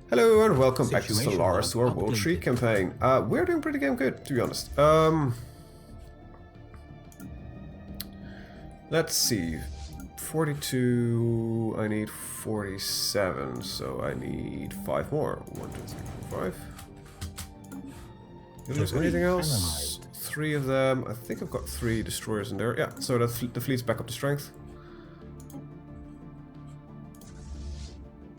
Hello and welcome back to Stellaris, to our World 3 campaign. We're doing pretty damn good, to be honest. Let's see. 42, I need 47, so I need 5 more. 1, 2, 3, 4, 5. If there's anything else, 3 of them. I think I've got 3 destroyers in there. Yeah, so the fleet's back up to strength.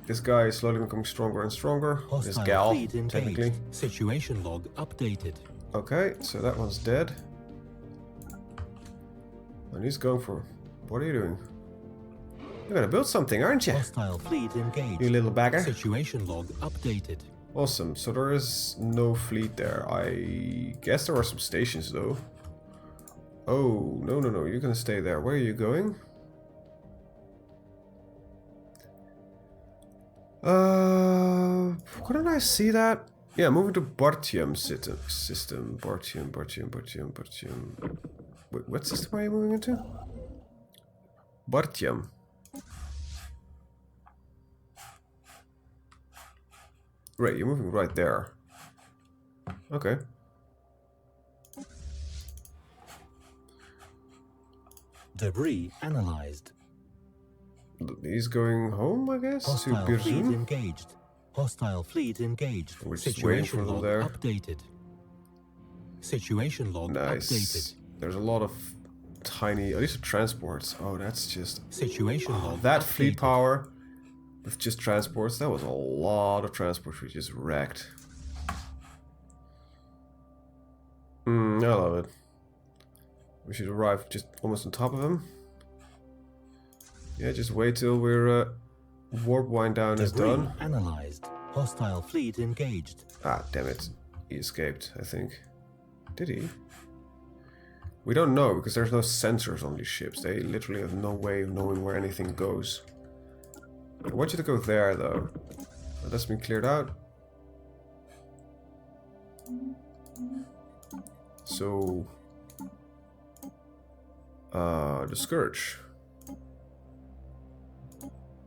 This guy is slowly becoming stronger and stronger. This gal, technically. Situation log updated. Okay, so that one's dead. And he's going for... What are you doing? You're gonna build something, aren't you? Hostile fleet engaged. You little bagger. Situation log updated. Awesome, so there is no fleet there. I guess there are some stations though. Oh, no, you're gonna stay there. Where are you going? Couldn't I see that? Yeah, moving to Bartium system. Bartium. Wait, what system are you moving into? Bartium. Right, you're moving right there. Okay. Debris analyzed. He's going home, I guess. Hostile to fleet engaged. Hostile fleet engaged. We're just waiting for them there. Updated. Situation log updated. There's a lot of tiny, at least transports. Oh, that's just... Situation log that updated. fleet power with just transports. That was a lot of transports we just wrecked. I love it. We should arrive just almost on top of him. Yeah, just wait till we're warp wind down is done. Analyzed. Hostile fleet engaged. Ah, damn it. He escaped, I think. Did he? We don't know, because there's no sensors on these ships. They literally have no way of knowing where anything goes. I want you to go there, though. That's been cleared out. So... the Scourge.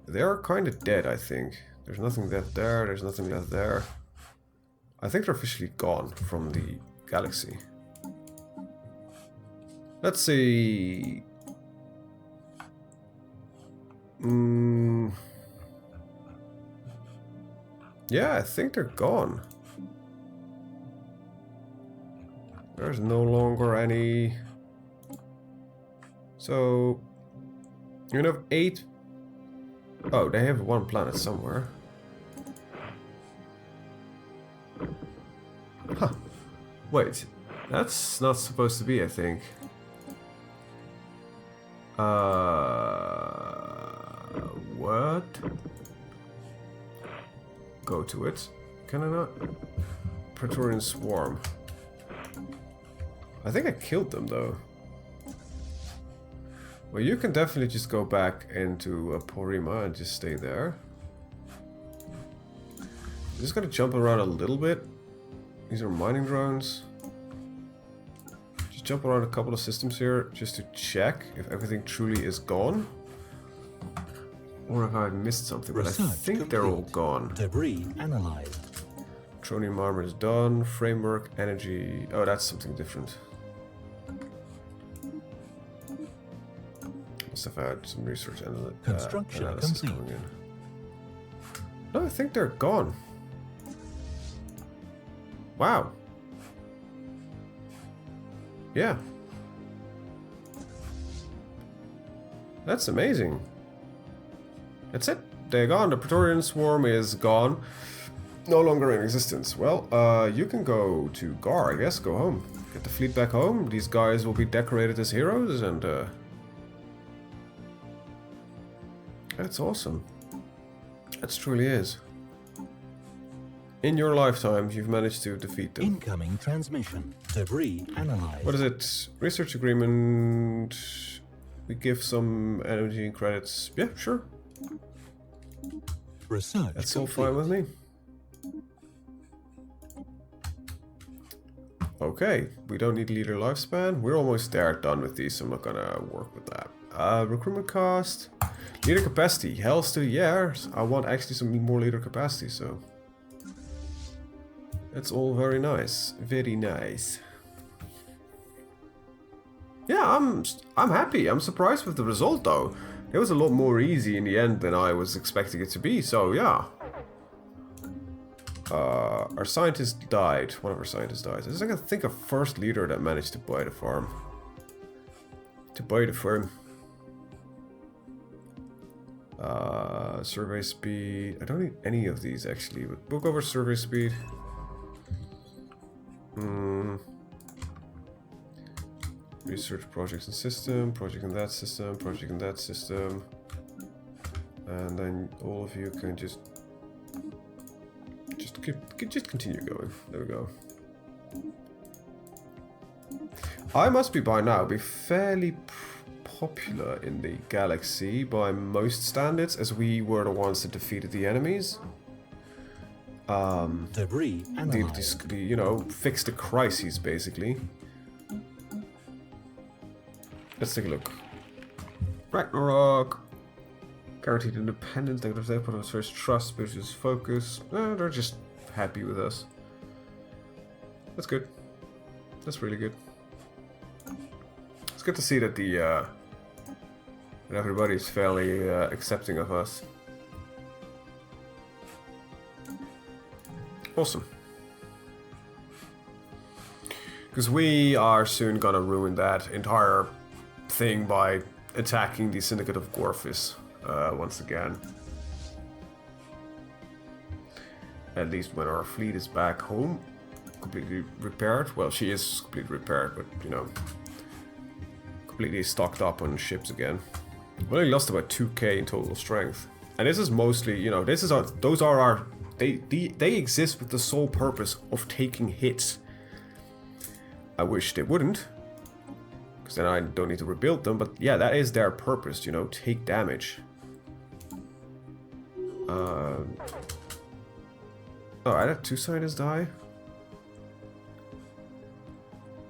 They are kind of dead, I think. There's nothing left there, there's nothing left there. I think they're officially gone from the galaxy. Let's see... Yeah, I think they're gone. There's no longer any... So... You have 8... Oh, they have 1 planet somewhere. Huh. Wait. That's not supposed to be, I think. What? Go to it. Can I not? Praetorian Swarm. I think I killed them, though. Well, you can definitely just go back into Porima and just stay there. Just gotta jump around a little bit. These are mining drones. Just jump around a couple of systems here just to check if everything truly is gone. Or if I missed something, but I think they're all gone. Debris analyzed. Tronium armor is done. Framework, energy. Oh, that's something different. Must have had some research Construction analysis complete. coming in. No, I think they're gone. Wow. Yeah. That's amazing. That's it. They're gone. The Praetorian Swarm is gone. No longer in existence. Well, you can go to Gar, I guess. Go home. Get the fleet back home. These guys will be decorated as heroes and... That's awesome. That truly is. In your lifetime, you've managed to defeat them. Incoming transmission. Debris analyzed. What is it? Research agreement. We give some energy and credits. Yeah, sure. Research That's all complete. fine with me. Okay, we don't need leader lifespan. We're almost there, done with these, so I'm not gonna work with that. Recruitment cost. Leader capacity. Hells to the years. I want actually some more leader capacity, so... It's all very nice. Very nice. Yeah, I'm happy. I'm surprised with the result though. It was a lot more easy in the end than I was expecting it to be, so yeah. Our scientist died. One of our scientists died. I can think of first leader that managed to buy the farm. Survey speed. I don't need any of these actually, but book over survey speed. Research projects and system, project in that system, project in that system. And then all of you can just continue going. There we go. I must be by now be fairly popular in the galaxy by most standards, as we were the ones that defeated the enemies. Debris analyzed. You know, fix the crises basically. Let's take a look. Ragnarok. Guaranteed independence, negative output of first trust, boosters focus. They're just happy with us. That's good. That's really good. It's good to see that that everybody's fairly accepting of us. Awesome. Because we are soon gonna ruin that entire thing by attacking the Syndicate of Gorfis once again. At least when our fleet is back home, completely repaired. Well, she is completely repaired, but you know, completely stocked up on ships again. We only lost about 2k in total strength, and this is mostly, you know, those are our. They exist with the sole purpose of taking hits. I wish they wouldn't, because then I don't need to rebuild them, but yeah, that is their purpose, you know, take damage. Oh, I had 2 scientists die?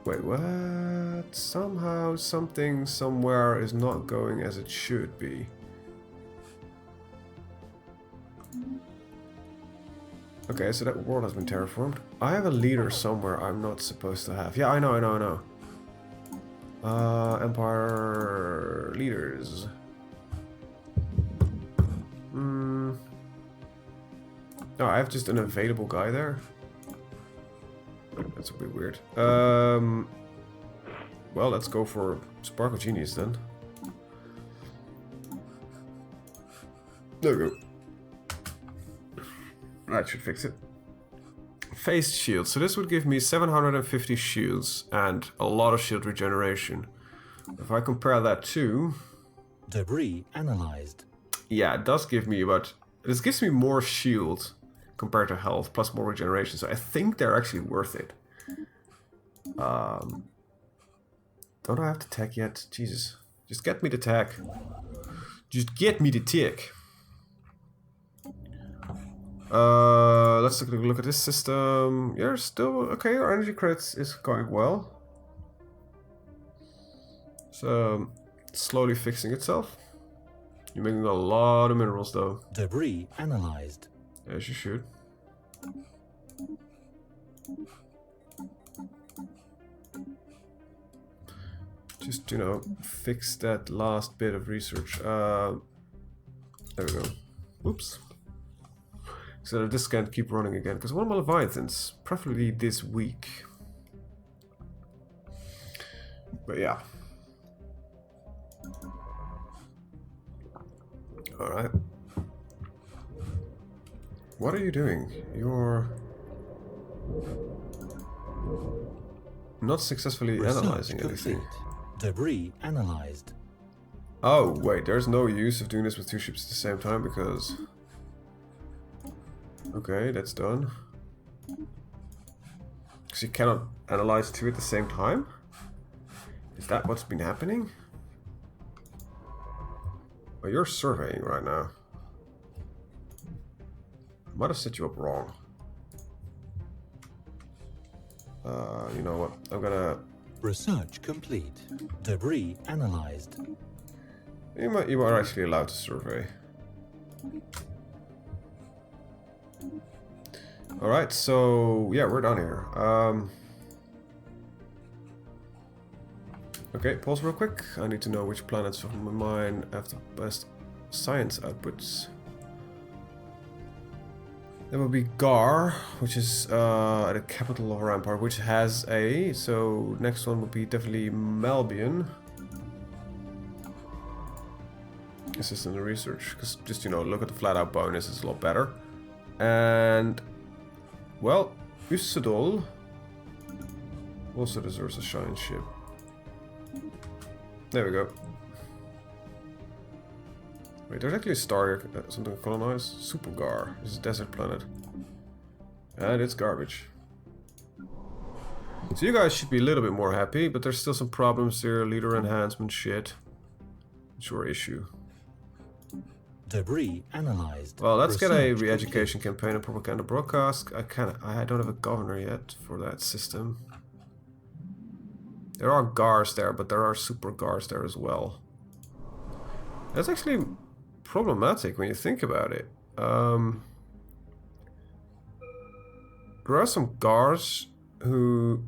Wait, what? Somehow, something, somewhere is not going as it should be. Okay, so that world has been terraformed. I have a leader somewhere I'm not supposed to have. Yeah, I know. Empire leaders. No, I have just an available guy there. That's a bit weird. Well, let's go for Spark of Genius then. There we go. That should fix it. Phased shield. So this would give me 750 shields and a lot of shield regeneration. If I compare that to... Debris analyzed. Yeah, it does give me about... This gives me more shield compared to health, plus more regeneration. So I think they're actually worth it. Don't I have to tech yet? Jesus. Just get me the tech. Just get me the tech. Let's take a look at this system. Yeah, still okay. Our energy credits is going well. So slowly fixing itself. You're making a lot of minerals though. Debris analyzed. As you should. Just, you know, fix that last bit of research. There we go. Oops. So that this can't keep running again, because I want my Leviathans, preferably this week. But yeah. Alright. What are you doing? You're not successfully analyzing anything. Debris analyzed. Oh, wait, there's no use of doing this with 2 ships at the same time, because... Okay, that's done. Because you cannot analyze 2 at the same time? Is that what's been happening? Oh, you're surveying right now. I might have set you up wrong. You know what? I'm gonna... Research complete. Debris analyzed. You are actually allowed to survey. Alright, so yeah, we're done here. Okay, pause real quick. I need to know which planets of mine have the best science outputs. There will be Gar, which is the capital of our empire, which has a. So next one would be definitely Melbian. Assistant in research, because just, you know, look at the flat out bonus, it's a lot better. And well, Usadol also deserves a shine ship. There we go. Wait, there's actually a star here, something colonized. Supergar. This is a desert planet. And it's garbage. So you guys should be a little bit more happy, but there's still some problems here. Leader enhancement shit. It's your issue. Debris analyzed. Well, let's get a Research re-education campaign and propaganda broadcast. I don't have a governor yet for that system. There are Gars there, but there are super Gars there as well. That's actually problematic when you think about it. There are some Gars who...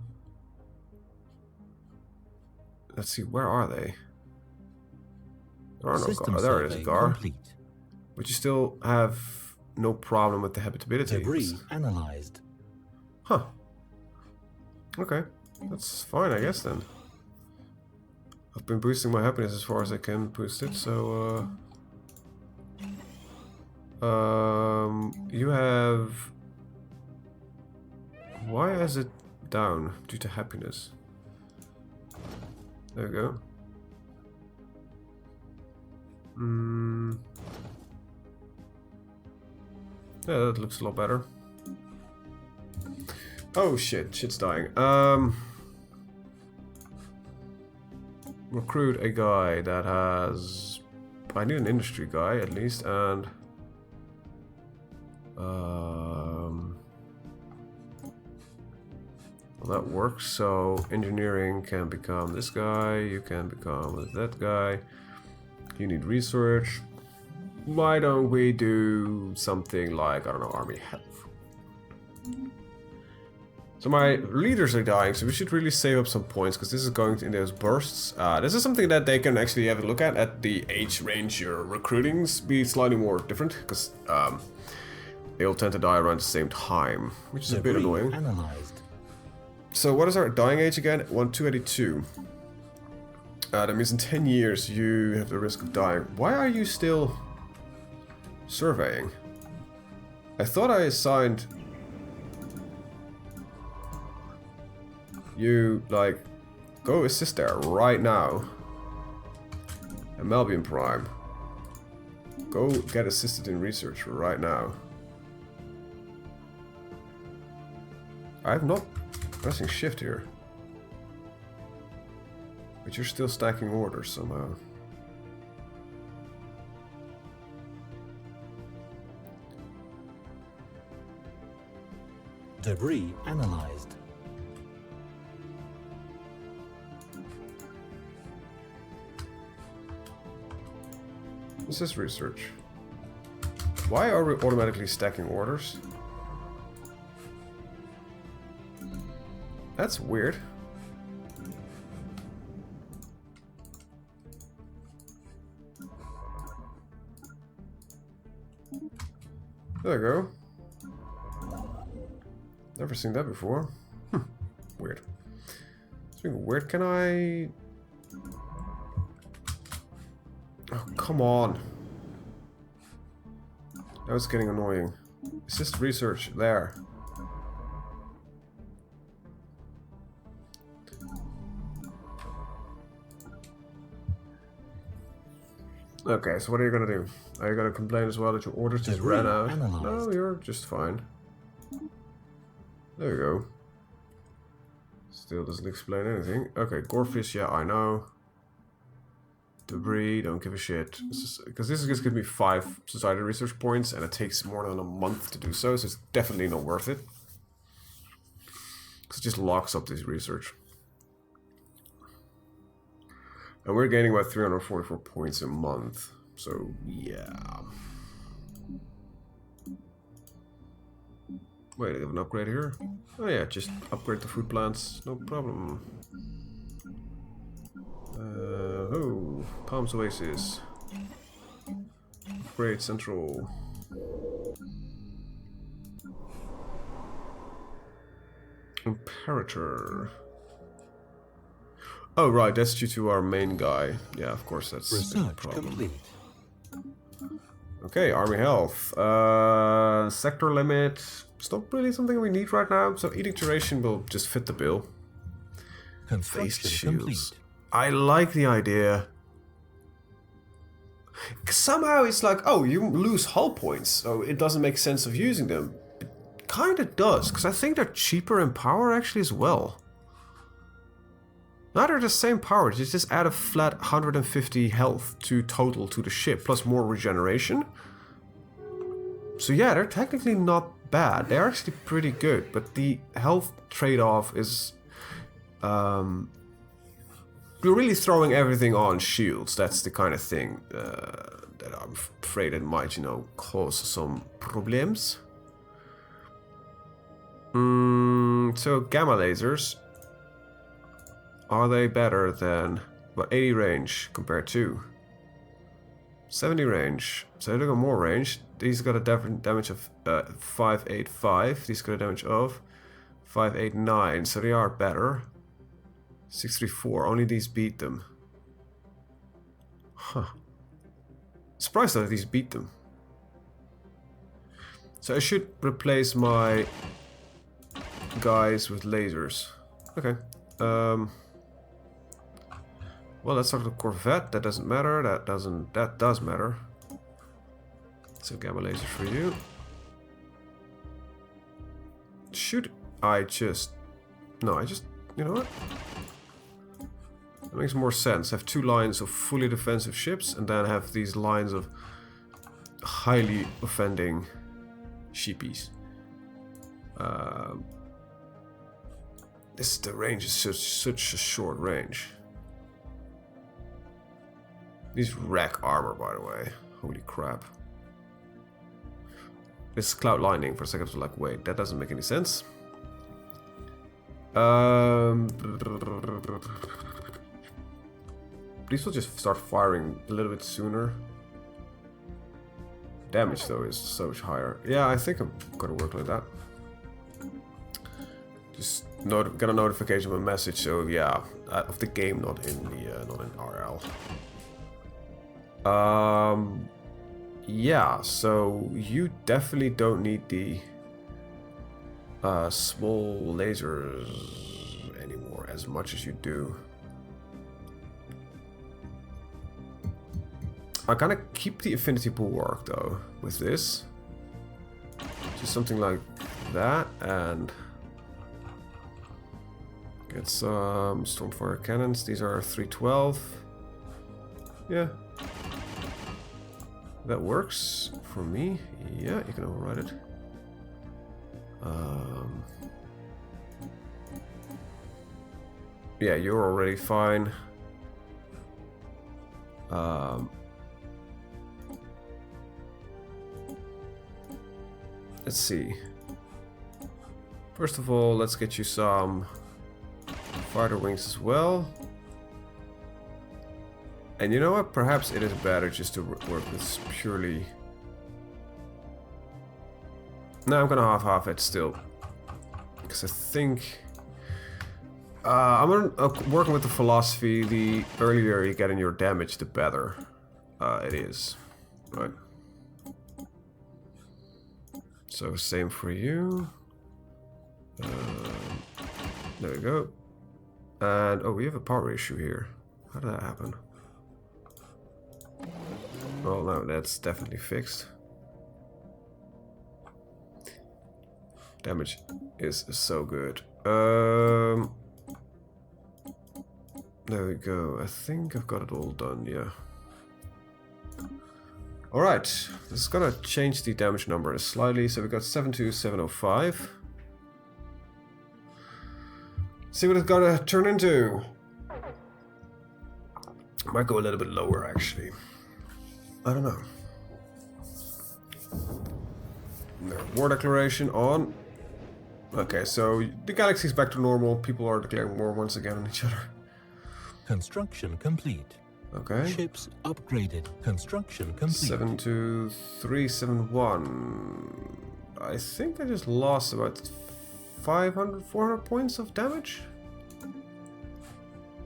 Let's see, where are they? There are no System Gars. There it is, survey Gar. complete. But you still have no problem with the habitability. Debris analyzed. Huh. Okay. That's fine, I guess, then. I've been boosting my happiness as far as I can boost it, so... you have... Why is it down? Due to happiness. There we go. Yeah, that looks a lot better. Oh shit, shit's dying. Recruit a guy that has... I need an industry guy at least, and... well, that works, so engineering can become this guy, you can become that guy. You need research. Why don't we do something like, I don't know, army health? So my leaders are dying, so we should really save up some points, because this is going in those bursts. This is something that they can actually have a look at the age range you're recruiting be slightly more different, because they all tend to die around the same time, which is a bit annoying. Analyzed. So what is our dying age again? 282. That means in 10 years you have the risk of dying. Why are you still surveying? I thought I assigned you, like, go assist there right now. And Melbian Prime, go get assisted in research right now. I have not pressing shift here. But you're still stacking orders somehow. Debris analyzed. What's this research? Why are we automatically stacking orders? That's weird. There we go. Never seen that before. Weird. Speaking of weird, can I... Oh, come on. Now it's getting annoying. Assist research, there. Okay, so what are you gonna do? Are you gonna complain as well that your orders just ran out? Analyzed. No, you're just fine. There you go. Still doesn't explain anything. Okay, Gorefish, yeah, I know. Debris, don't give a shit. Because this is just giving me 5 society research points, and it takes more than a month to do so, so it's definitely not worth it. Because it just locks up this research. And we're gaining about 344 points a month, so yeah. Wait, I have an upgrade here? Oh yeah, just upgrade the food plants, no problem. Oh, Palms Oasis. Upgrade Central. Imperator. Oh right, that's due to our main guy. Yeah, of course, that's a Research problem. complete. Okay, army health. Sector limit. It's not really something we need right now, so edict duration will just fit the bill. Phased Construction shields. complete. I like the idea. Somehow it's like, oh, you lose hull points, so it doesn't make sense of using them. It kind of does, because I think they're cheaper in power actually as well. Now they're the same power, you just add a flat 150 health to total to the ship, plus more regeneration. So yeah, they're technically not bad. They're actually pretty good, but the health trade-off is... you're really throwing everything on shields. That's the kind of thing that I'm afraid it might, you know, cause some problems. So gamma lasers... Are they better than, what, 80 range compared to 70 range? So they got more range. These got a damage of 585. These got a damage of 589. So they are better. 634. Only these beat them. Huh. Surprised that these beat them. So I should replace my guys with lasers. Okay. Well, let's start with the Corvette. That doesn't matter. That does matter. So gamma lasers for you. Should I just... No, I just... You know what? That makes more sense. Have two lines of fully defensive ships and then have these lines of highly offending sheepies. The range is such a short range. These wreck armor, by the way. Holy crap. This is Cloud Lightning. For a second I was like, wait, that doesn't make any sense. These will just start firing a little bit sooner. Damage, though, is so much higher. Yeah, I think I'm gonna work like that. Just get a notification of a message, so yeah, of the game, not in RL. Yeah, so you definitely don't need the small lasers anymore as much as you do. I'm gonna keep the Affinity Bulwark though with this. Just something like that, and get some Stormfire cannons. These are 312. Yeah. That works for me. Yeah, you can override it. Yeah, you're already fine. Let's see. First of all, let's get you some fighter wings as well. And you know what? Perhaps it is better just to work with purely... No, I'm gonna half it still. Because I think... I'm working with the philosophy, the earlier you get in your damage, the better it is. Right. So same for you. There we go. And oh, we have a power issue here. How did that happen? Oh no, that's definitely fixed. Damage is so good. There we go. I think I've got it all done, yeah. Alright, this is gonna change the damage number slightly, so we got 72705. See what it's gonna turn into. Might go a little bit lower actually. I don't know. No, war declaration on. Okay, so the galaxy's back to normal. People are declaring war once again on each other. Construction complete. Okay. Ships upgraded. Construction complete. 72371. I think I just lost about 400 points of damage.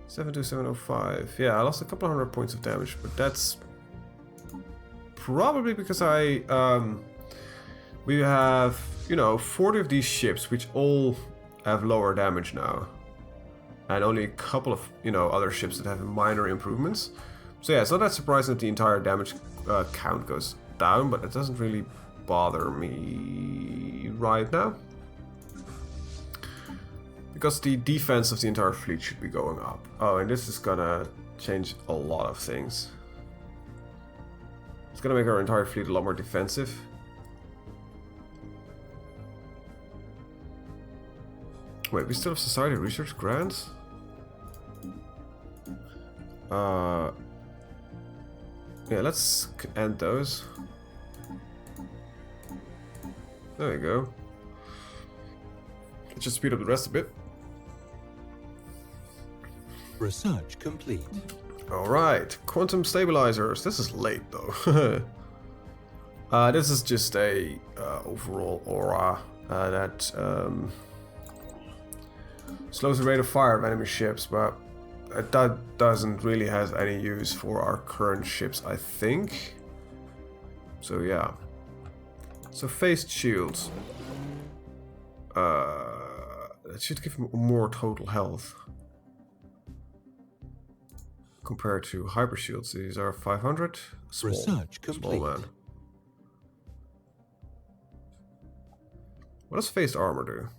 72705. Yeah, I lost a couple hundred points of damage, but that's probably because we have, you know, 40 of these ships, which all have lower damage now. And only a couple of, you know, other ships that have minor improvements. So yeah, it's not that surprising that the entire damage count goes down, but it doesn't really bother me right now. Because the defense of the entire fleet should be going up. Oh, and this is gonna change a lot of things. It's gonna make our entire fleet a lot more defensive. Wait, we still have Society Research Grants? Yeah, let's end those. There you go. Let's just speed up the rest a bit. Research complete. Alright, quantum stabilizers. This is late though. This is just a overall aura that slows the rate of fire of enemy ships, but that doesn't really have any use for our current ships, I think. So yeah. So phased shields. That should give more total health. Compared to hyper shields, these are 500. Small, Research complete. small man. What does phased armor do?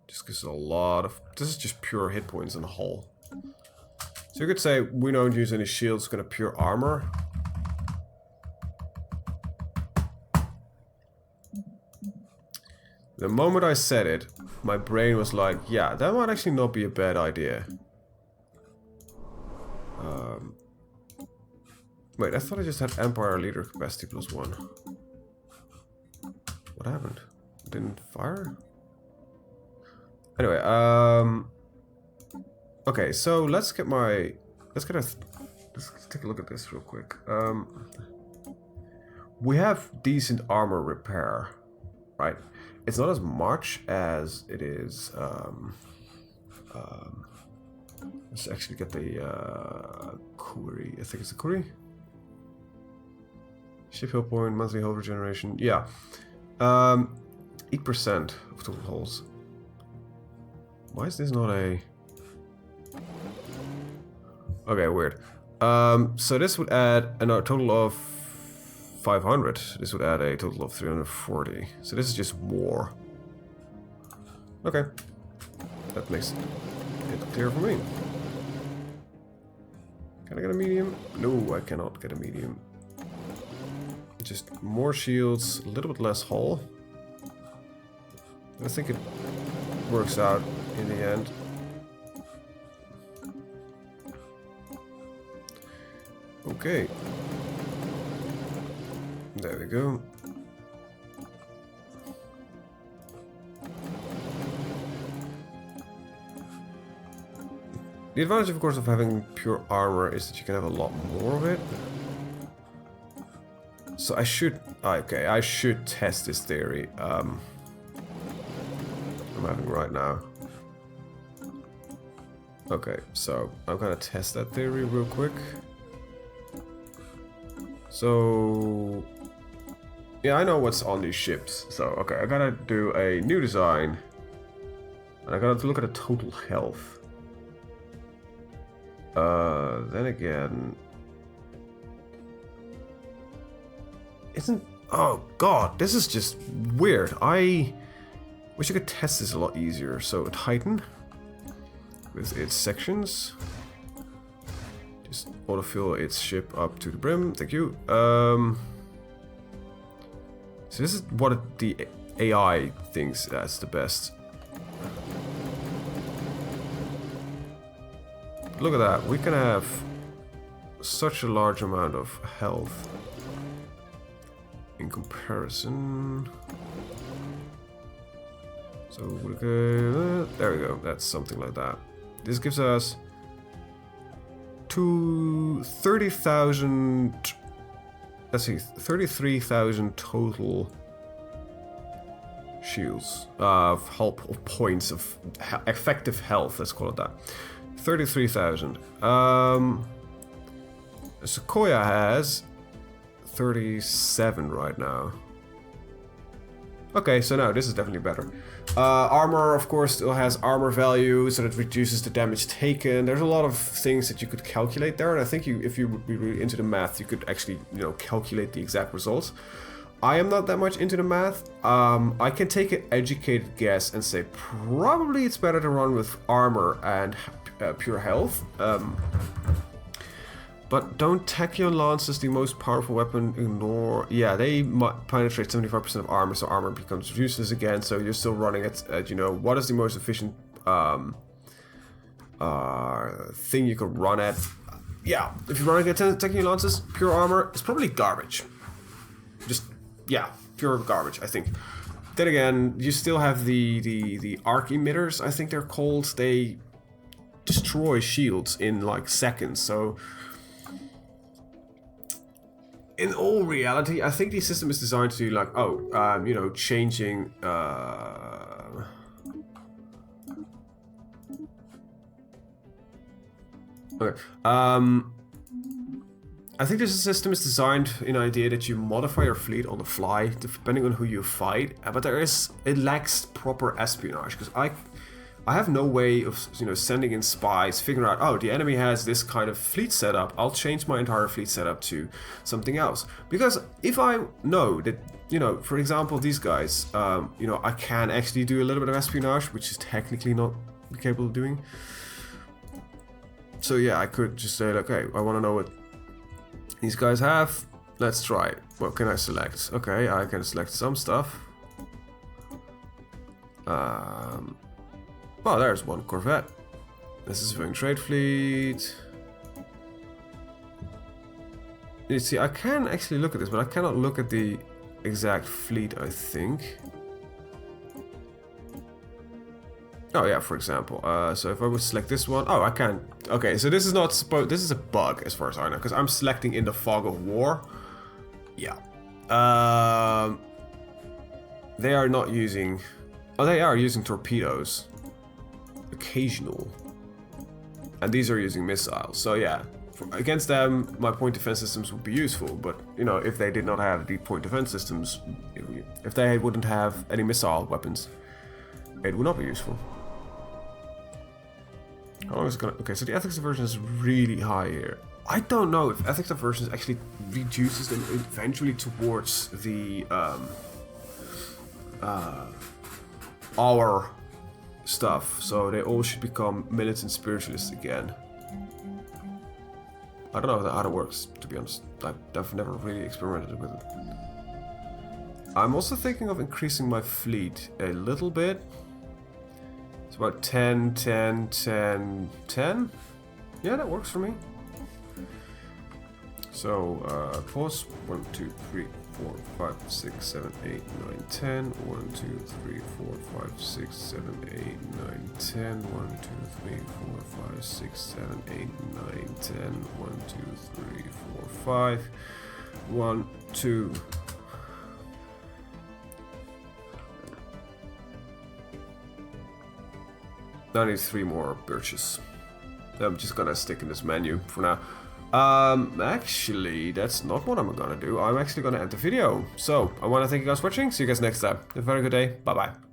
Just gives a lot of... This is just pure hit points in the hull. So you could say we don't use any shields, it's gonna pure armor. The moment I said it, my brain was like, yeah, that might actually not be a bad idea. Wait, I thought I just had Empire Leader Capacity +1. What happened? Didn't fire? Anyway, okay, so let's take a look at this real quick. We have decent armor repair, right? It's not as much as it is. Let's actually get the query. I think it's a query. Ship heal point, monthly hull regeneration. Yeah, 8% of total hulls. Why is this not a? Okay, weird. So this would add a total of 500. This would add a total of 340. So this is just war. Okay, that makes it clear for me. Can I get a medium? No, I cannot get a medium. Just more shields, a little bit less hull. I think it works out in the end. Okay. There we go. The advantage, of course, of having pure armor is that you can have a lot more of it. So I should... Okay, I should test this theory. I'm having right now. Okay, so I'm gonna test that theory real quick. So... Yeah, I know what's on these ships. So, okay, I gotta do a new design. And I gotta look at the total health. Then again... Isn't... Oh god, this is just weird. I wish I could test this a lot easier. So, Titan, with its sections. Just autofill its ship up to the brim. Thank you. So this is what the AI thinks that's the best. Look at that. We can have such a large amount of health in comparison. So there we go. That's something like that. This gives us 30,000. Let's see, 33,000 total shields of health points of effective health. Let's call it that. 33,000. Sequoia has 37 right now. Okay, so now this is definitely better. Armor, of course, still has armor value, so that reduces the damage taken. There's a lot of things that you could calculate there, and I think if you would be really into the math, you could actually, calculate the exact results. I am not that much into the math. I can take an educated guess and say probably it's better to run with armor and pure health. But don't Tachyon Lances, the most powerful weapon, ignore... Yeah, they penetrate 75% of armor, so armor becomes useless again, so you're still running at what is the most efficient thing you could run at? Yeah, if you're running at Tachyon Lances, pure armor, it's probably garbage. Yeah, pure garbage, I think. Then again, you still have the arc emitters, I think they're called. They destroy shields in like seconds, so... In all reality, I think the system is designed to like, changing. Okay. I think this system is designed in the idea that you modify your fleet on the fly, depending on who you fight. But it lacks proper espionage because I have no way of sending in spies, figuring out, oh, the enemy has this kind of fleet setup, I'll change my entire fleet setup to something else. Because if I know that, for example, these guys, I can actually do a little bit of espionage, which is technically not capable of doing. So yeah, I could just say, okay, I want to know what these guys have. Let's try it. What can I select? Okay, I can select some stuff. Oh, there's one corvette. This is civilian trade fleet. You see, I can actually look at this, but I cannot look at the exact fleet, I think. Oh yeah, for example. So if I would select this one, oh, I can. Okay, so this is not supposed. This is a bug, as far as I know, because I'm selecting in the fog of war. Yeah. They are not using. Oh, they are using torpedoes. Occasional. And these are using missiles. So yeah, against them, my point defense systems would be useful. But if they did not have the point defense systems, if they wouldn't have any missile weapons, it would not be useful. How long is it gonna... Okay, so the ethics aversion is really high here. I don't know if ethics aversion actually reduces them eventually towards the our stuff, so they all should become militant spiritualists again. I don't know how that works, to be honest. I've never really experimented with it. I'm also thinking of increasing my fleet a little bit. It's about 10, 10, 10, 10. Yeah, that works for me. So, pause. 1, 2, 3, 4, 5, 6, 7, 8, 9, 10. 1, 2, 3, 4, 5, 6, 7, 8, 9, 10. 1, 2, 3, 4, 5, 6, 7, 8, 9, 10. 1, 2, 3, 4, 5. 1, 2. I need 3 more birches. I'm just gonna stick in this menu for now. Actually, that's not what I'm gonna do. I'm actually gonna end the video. So, I wanna thank you guys for watching. See you guys next time. Have a very good day. Bye-bye.